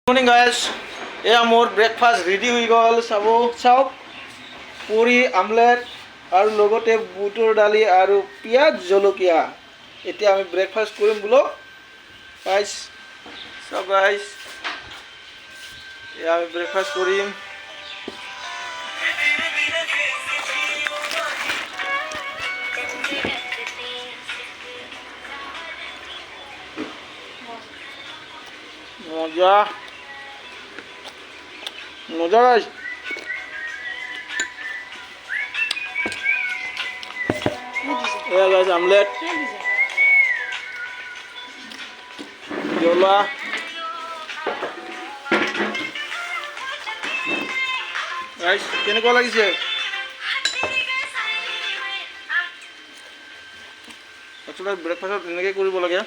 morning guys এয়া মোৰ breakfast ready হৈ গ'ল চাওক পুৰি আমলেট আৰু লগতে বুটৰ দালি আৰু পিঁয়াজ জলকীয়া এতিয়া আমি ব্ৰেকফাষ্ট কৰিম বোলো গাইজ চাওক গাইজ এয়া আমি ব্ৰেকফাষ্ট কৰিম মজা মজা গাইজ এয়া গাইজ আমলেট জ্বলা গাইজ কেনেকুৱা লাগিছে আচলতে ব্ৰেকফাষ্টত এনেকৈ কৰিব লাগে